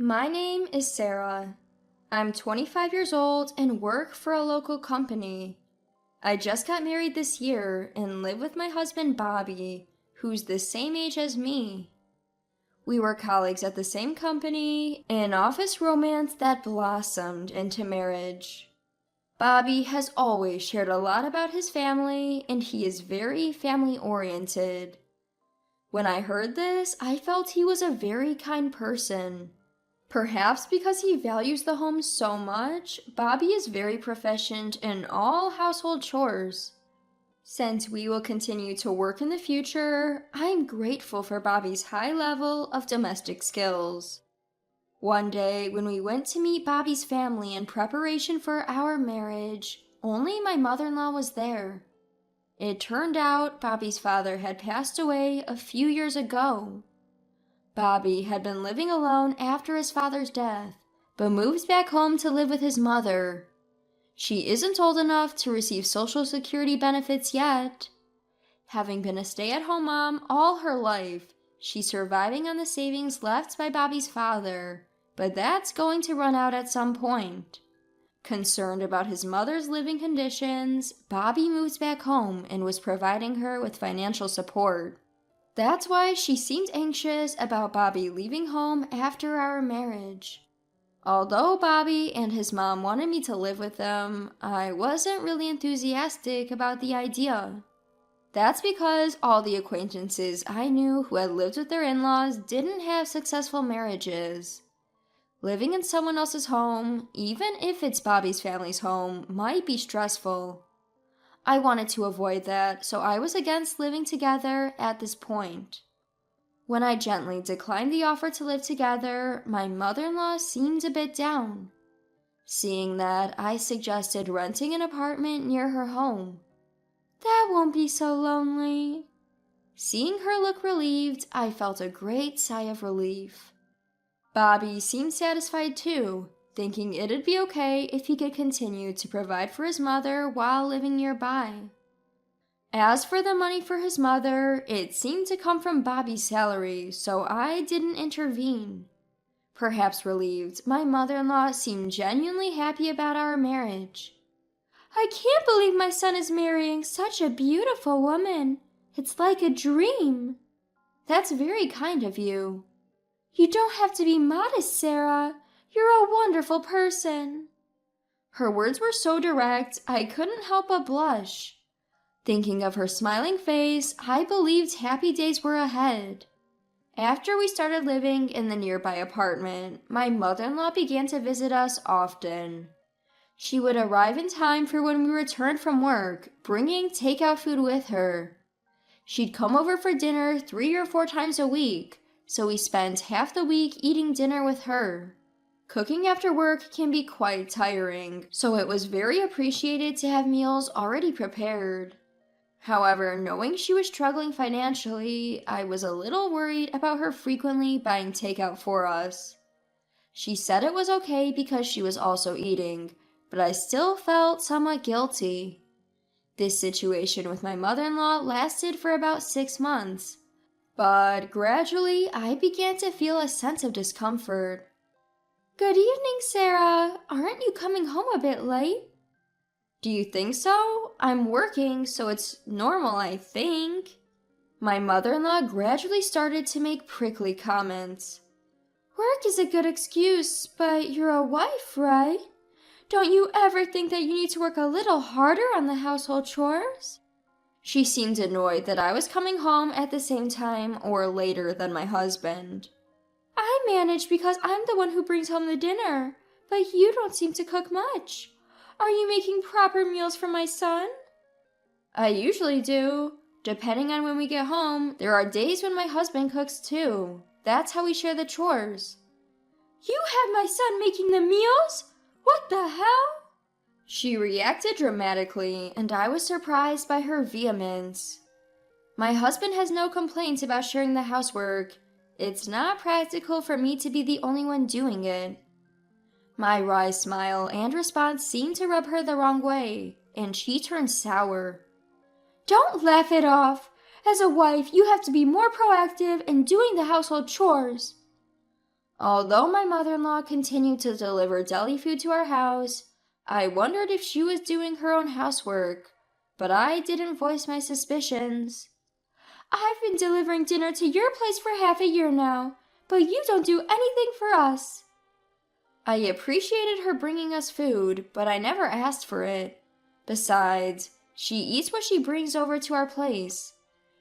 My name is Sarah. I'm 25 years old and work for a local company. I just got married this year and live with my husband Bobby, who's the same age as me. We were colleagues at the same company, an office romance that blossomed into marriage. Bobby has always shared a lot about his family, and he is very family-oriented. When I heard this, I felt he was a very kind person. Perhaps because he values the home so much, Bobby is very proficient in all household chores. Since we will continue to work in the future, I'm grateful for Bobby's high level of domestic skills. One day, when we went to meet Bobby's family in preparation for our marriage, only my mother-in-law was there. It turned out Bobby's father had passed away a few years ago. Bobby had been living alone after his father's death, but moves back home to live with his mother. She isn't old enough to receive Social Security benefits yet. Having been a stay-at-home mom all her life, she's surviving on the savings left by Bobby's father, but that's going to run out at some point. Concerned about his mother's living conditions, Bobby moves back home and was providing her with financial support. That's why she seemed anxious about Bobby leaving home after our marriage. Although Bobby and his mom wanted me to live with them, I wasn't really enthusiastic about the idea. That's because all the acquaintances I knew who had lived with their in-laws didn't have successful marriages. Living in someone else's home, even if it's Bobby's family's home, might be stressful. I wanted to avoid that, so I was against living together at this point. When I gently declined the offer to live together, my mother-in-law seemed a bit down. Seeing that, I suggested renting an apartment near her home. That won't be so lonely. Seeing her look relieved, I felt a great sigh of relief. Bobby seemed satisfied too, thinking it'd be okay if he could continue to provide for his mother while living nearby. As for the money for his mother, it seemed to come from Bobby's salary, so I didn't intervene. Perhaps relieved, my mother-in-law seemed genuinely happy about our marriage. I can't believe my son is marrying such a beautiful woman. It's like a dream. That's very kind of you. You don't have to be modest, Sarah. You're a wonderful person. Her words were so direct, I couldn't help but blush. Thinking of her smiling face, I believed happy days were ahead. After we started living in the nearby apartment, my mother-in-law began to visit us often. She would arrive in time for when we returned from work, bringing takeout food with her. She'd come over for dinner 3 or 4 times a week, so we spent half the week eating dinner with her. Cooking after work can be quite tiring, so it was very appreciated to have meals already prepared. However, knowing she was struggling financially, I was a little worried about her frequently buying takeout for us. She said it was okay because she was also eating, but I still felt somewhat guilty. This situation with my mother-in-law lasted for about 6 months, but gradually I began to feel a sense of discomfort. Good evening, Sarah. Aren't you coming home a bit late? Do you think so? I'm working, so it's normal, I think. My mother-in-law gradually started to make prickly comments. Work is a good excuse, but you're a wife, right? Don't you ever think that you need to work a little harder on the household chores? She seemed annoyed that I was coming home at the same time or later than my husband. I manage because I'm the one who brings home the dinner, but you don't seem to cook much. Are you making proper meals for my son? I usually do. Depending on when we get home, there are days when my husband cooks too. That's how we share the chores. You have my son making the meals? What the hell? She reacted dramatically, and I was surprised by her vehemence. My husband has no complaints about sharing the housework. It's not practical for me to be the only one doing it. My wry smile and response seemed to rub her the wrong way, and she turned sour. Don't laugh it off. As a wife, you have to be more proactive in doing the household chores. Although my mother-in-law continued to deliver deli food to our house, I wondered if she was doing her own housework, but I didn't voice my suspicions. I've been delivering dinner to your place for half a year now, but you don't do anything for us. I appreciated her bringing us food, but I never asked for it. Besides, she eats what she brings over to our place.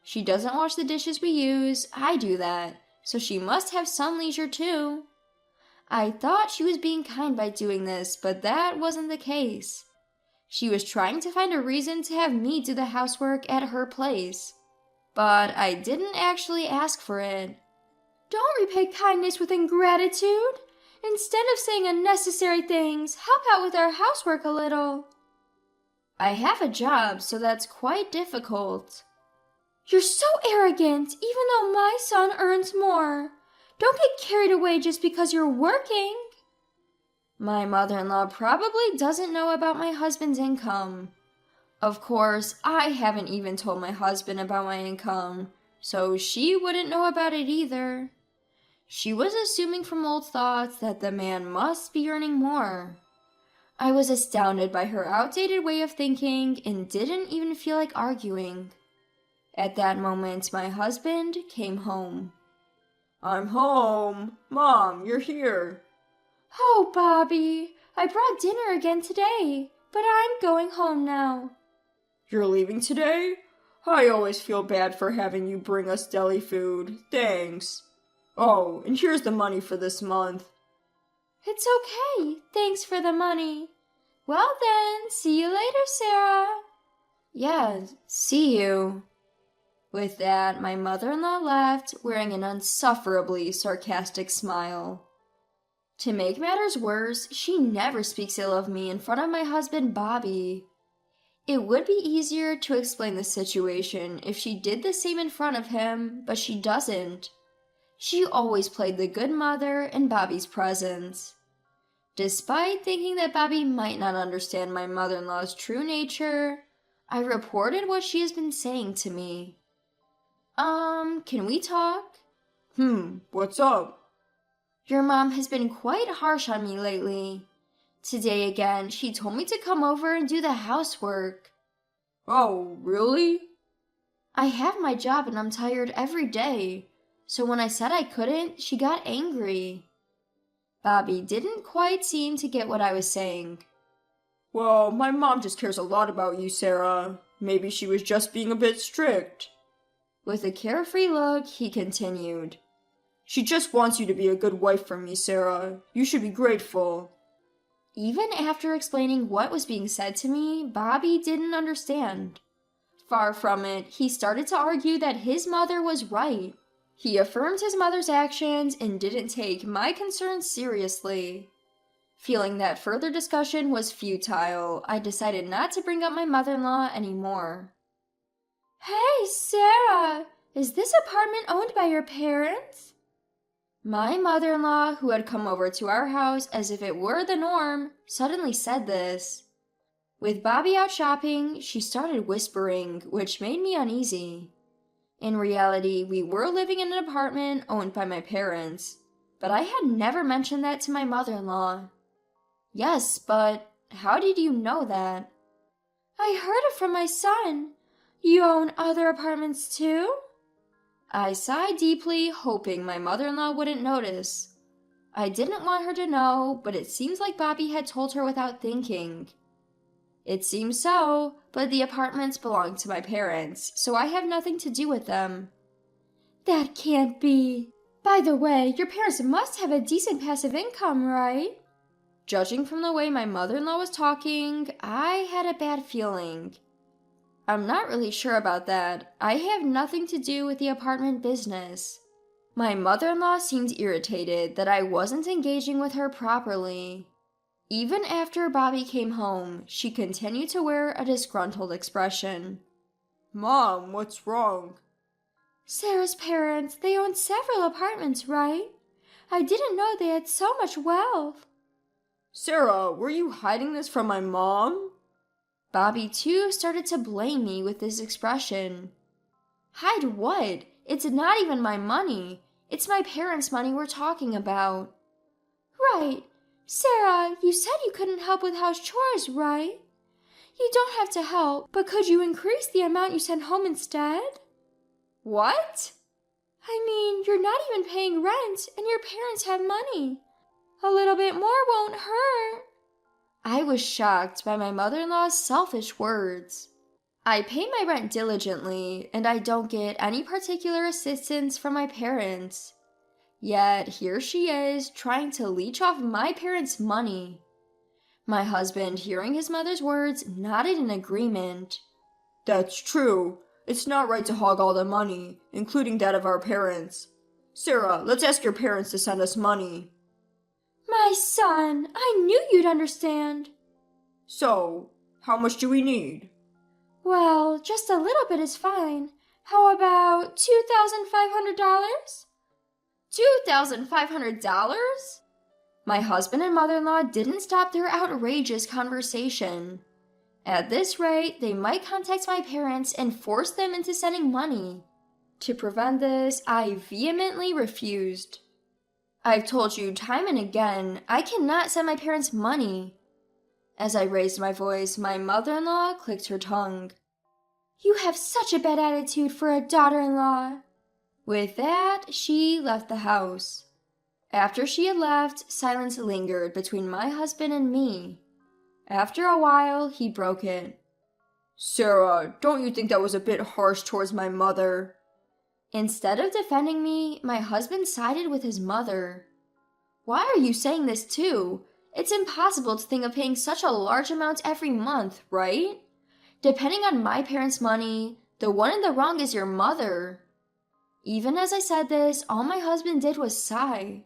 She doesn't wash the dishes we use, I do that, so she must have some leisure too. I thought she was being kind by doing this, but that wasn't the case. She was trying to find a reason to have me do the housework at her place. But I didn't actually ask for it. Don't repay kindness with ingratitude. Instead of saying unnecessary things, help out with our housework a little. I have a job, so that's quite difficult. You're so arrogant, even though my son earns more. Don't get carried away just because you're working. My mother-in-law probably doesn't know about my husband's income. Of course, I haven't even told my husband about my income, so she wouldn't know about it either. She was assuming from old thoughts that the man must be earning more. I was astounded by her outdated way of thinking and didn't even feel like arguing. At that moment, my husband came home. I'm home. Mom, you're here. Oh, Bobby, I brought dinner again today, but I'm going home now. You're leaving today? I always feel bad for having you bring us deli food. Thanks. Oh, and here's the money for this month. It's okay. Thanks for the money. Well then, see you later, Sarah. Yeah, see you. With that, my mother-in-law left, wearing an insufferably sarcastic smile. To make matters worse, she never speaks ill of me in front of my husband, Bobby. It would be easier to explain the situation if she did the same in front of him, but she doesn't. She always played the good mother in Bobby's presence. Despite thinking that Bobby might not understand my mother-in-law's true nature, I reported what she has been saying to me. Can we talk? What's up? Your mom has been quite harsh on me lately. Today again, she told me to come over and do the housework. Oh, really? I have my job and I'm tired every day, so when I said I couldn't, she got angry. Bobby didn't quite seem to get what I was saying. Well, my mom just cares a lot about you, Sarah. Maybe she was just being a bit strict. With a carefree look, he continued. She just wants you to be a good wife for me, Sarah. You should be grateful. Even after explaining what was being said to me, Bobby didn't understand. Far from it, he started to argue that his mother was right. He affirmed his mother's actions and didn't take my concerns seriously. Feeling that further discussion was futile, I decided not to bring up my mother-in-law anymore. Hey, Sarah! Is this apartment owned by your parents? My mother-in-law, who had come over to our house as if it were the norm, suddenly said this. With Bobby out shopping, she started whispering, which made me uneasy. In reality, we were living in an apartment owned by my parents, but I had never mentioned that to my mother-in-law. Yes, but how did you know that? I heard it from my son. You own other apartments too? I sighed deeply, hoping my mother-in-law wouldn't notice. I didn't want her to know, but it seems like Bobby had told her without thinking. It seems so, but the apartments belong to my parents, so I have nothing to do with them. That can't be. By the way, your parents must have a decent passive income, right? Judging from the way my mother-in-law was talking, I had a bad feeling. I'm not really sure about that. I have nothing to do with the apartment business. My mother-in-law seemed irritated that I wasn't engaging with her properly. Even after Bobby came home, she continued to wear a disgruntled expression. Mom, what's wrong? Sarah's parents, they own several apartments, right? I didn't know they had so much wealth. Sarah, were you hiding this from my mom? Bobby, too, started to blame me with this expression. Hide what? It's not even my money. It's my parents' money we're talking about. Right. Sarah, you said you couldn't help with house chores, right? You don't have to help, but could you increase the amount you send home instead? What? I mean, you're not even paying rent, and your parents have money. A little bit more won't hurt. I was shocked by my mother-in-law's selfish words. I pay my rent diligently, and I don't get any particular assistance from my parents. Yet here she is, trying to leech off my parents' money. My husband, hearing his mother's words, nodded in agreement. That's true. It's not right to hog all the money, including that of our parents. Sarah, let's ask your parents to send us money. My son, I knew you'd understand. So, how much do we need? Well, just a little bit is fine. How about $2,500? $2,500? My husband and mother-in-law didn't stop their outrageous conversation. At this rate, they might contact my parents and force them into sending money. To prevent this, I vehemently refused. I've told you time and again, I cannot send my parents money. As I raised my voice, my mother-in-law clicked her tongue. You have such a bad attitude for a daughter-in-law. With that, she left the house. After she had left, silence lingered between my husband and me. After a while, he broke it. Sarah, don't you think that was a bit harsh towards my mother? Instead of defending me, my husband sided with his mother. Why are you saying this too? It's impossible to think of paying such a large amount every month, right? Depending on my parents' money, the one in the wrong is your mother. Even as I said this, all my husband did was sigh.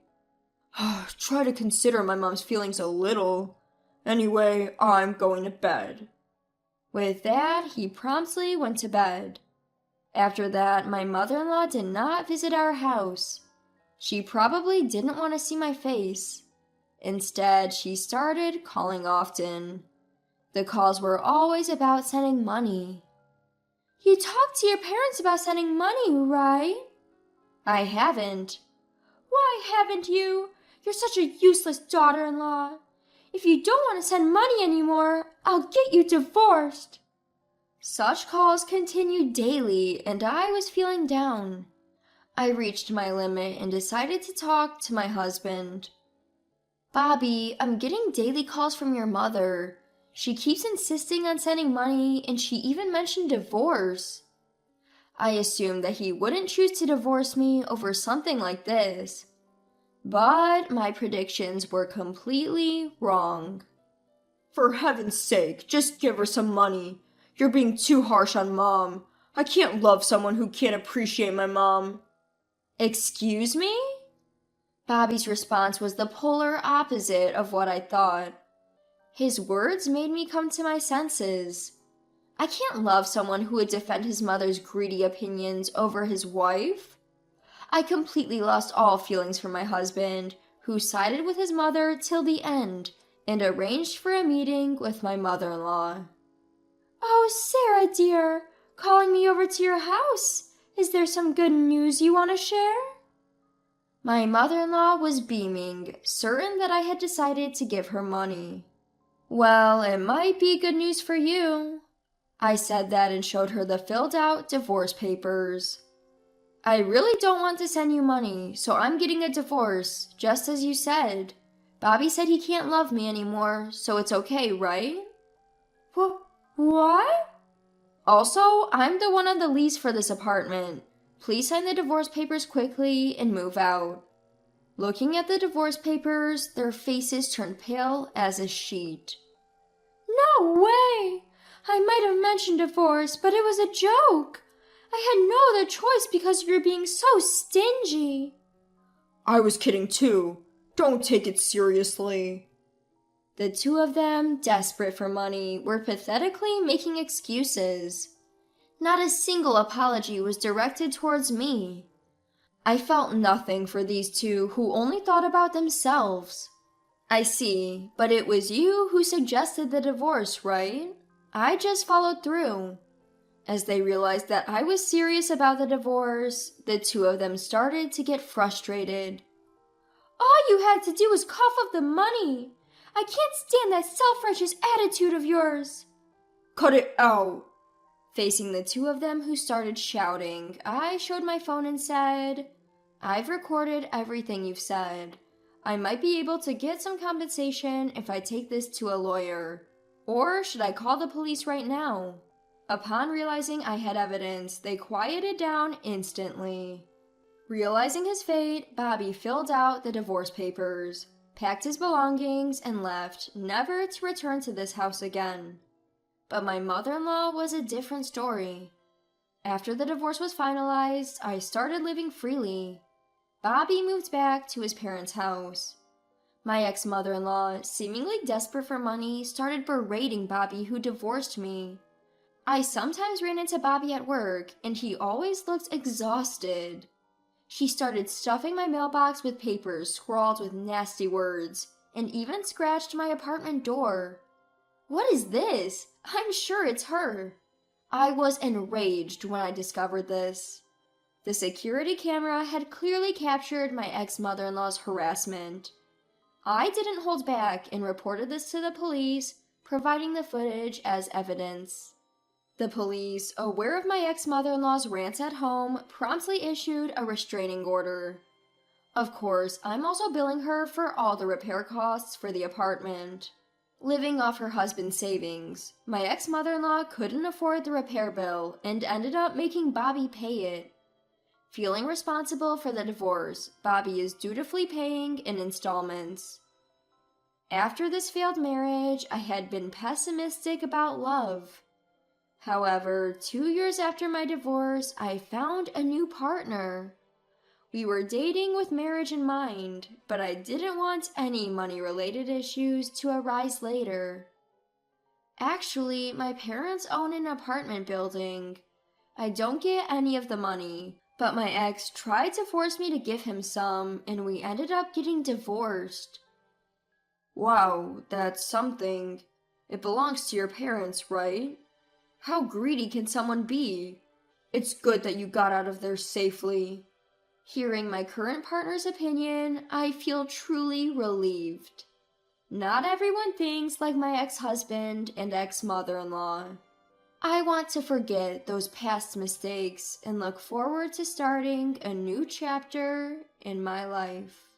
Try to consider my mom's feelings a little. Anyway, I'm going to bed. With that, he promptly went to bed. After that, my mother-in-law did not visit our house. She probably didn't want to see my face. Instead, she started calling often. The calls were always about sending money. You talked to your parents about sending money, right? I haven't. Why haven't you? You're such a useless daughter-in-law. If you don't want to send money anymore, I'll get you divorced. Such calls continued daily, and I was feeling down. I reached my limit and decided to talk to my husband. Bobby, I'm getting daily calls from your mother. She keeps insisting on sending money, and she even mentioned divorce. I assumed that he wouldn't choose to divorce me over something like this. But my predictions were completely wrong. For heaven's sake, just give her some money. You're being too harsh on Mom. I can't love someone who can't appreciate my mom. Excuse me? Bobby's response was the polar opposite of what I thought. His words made me come to my senses. I can't love someone who would defend his mother's greedy opinions over his wife. I completely lost all feelings for my husband, who sided with his mother till the end and arranged for a meeting with my mother-in-law. Oh, Sarah, dear, calling me over to your house. Is there some good news you want to share? My mother-in-law was beaming, certain that I had decided to give her money. Well, it might be good news for you. I said that and showed her the filled-out divorce papers. I really don't want to send you money, so I'm getting a divorce, just as you said. Bobby said he can't love me anymore, so it's okay, right? What? Also, I'm the one on the lease for this apartment. Please sign the divorce papers quickly and move out. Looking at the divorce papers, their faces turned pale as a sheet. No way! I might have mentioned divorce, but it was a joke. I had no other choice because you're being so stingy. I was kidding too. Don't take it seriously. The two of them, desperate for money, were pathetically making excuses. Not a single apology was directed towards me. I felt nothing for these two who only thought about themselves. I see, but it was you who suggested the divorce, right? I just followed through. As they realized that I was serious about the divorce, the two of them started to get frustrated. All you had to do was cough up the money. I can't stand that self-righteous attitude of yours. Cut it out! Facing the two of them who started shouting, I showed my phone and said, I've recorded everything you've said. I might be able to get some compensation if I take this to a lawyer. Or should I call the police right now? Upon realizing I had evidence, they quieted down instantly. Realizing his fate, Bobby filled out the divorce papers, packed his belongings, and left, never to return to this house again. But my mother-in-law was a different story. After the divorce was finalized, I started living freely. Bobby moved back to his parents' house. My ex-mother-in-law, seemingly desperate for money, started berating Bobby, who divorced me. I sometimes ran into Bobby at work, and he always looked exhausted. She started stuffing my mailbox with papers scrawled with nasty words, and even scratched my apartment door. What is this? I'm sure it's her. I was enraged when I discovered this. The security camera had clearly captured my ex-mother-in-law's harassment. I didn't hold back and reported this to the police, providing the footage as evidence. The police, aware of my ex-mother-in-law's rants at home, promptly issued a restraining order. Of course, I'm also billing her for all the repair costs for the apartment. Living off her husband's savings, my ex-mother-in-law couldn't afford the repair bill and ended up making Bobby pay it. Feeling responsible for the divorce, Bobby is dutifully paying in installments. After this failed marriage, I had been pessimistic about love. However, 2 years after my divorce, I found a new partner. We were dating with marriage in mind, but I didn't want any money-related issues to arise later. Actually, my parents own an apartment building. I don't get any of the money, but my ex tried to force me to give him some, and we ended up getting divorced. Wow, that's something. It belongs to your parents, right? How greedy can someone be? It's good that you got out of there safely. Hearing my current partner's opinion, I feel truly relieved. Not everyone thinks like my ex-husband and ex-mother-in-law. I want to forget those past mistakes and look forward to starting a new chapter in my life.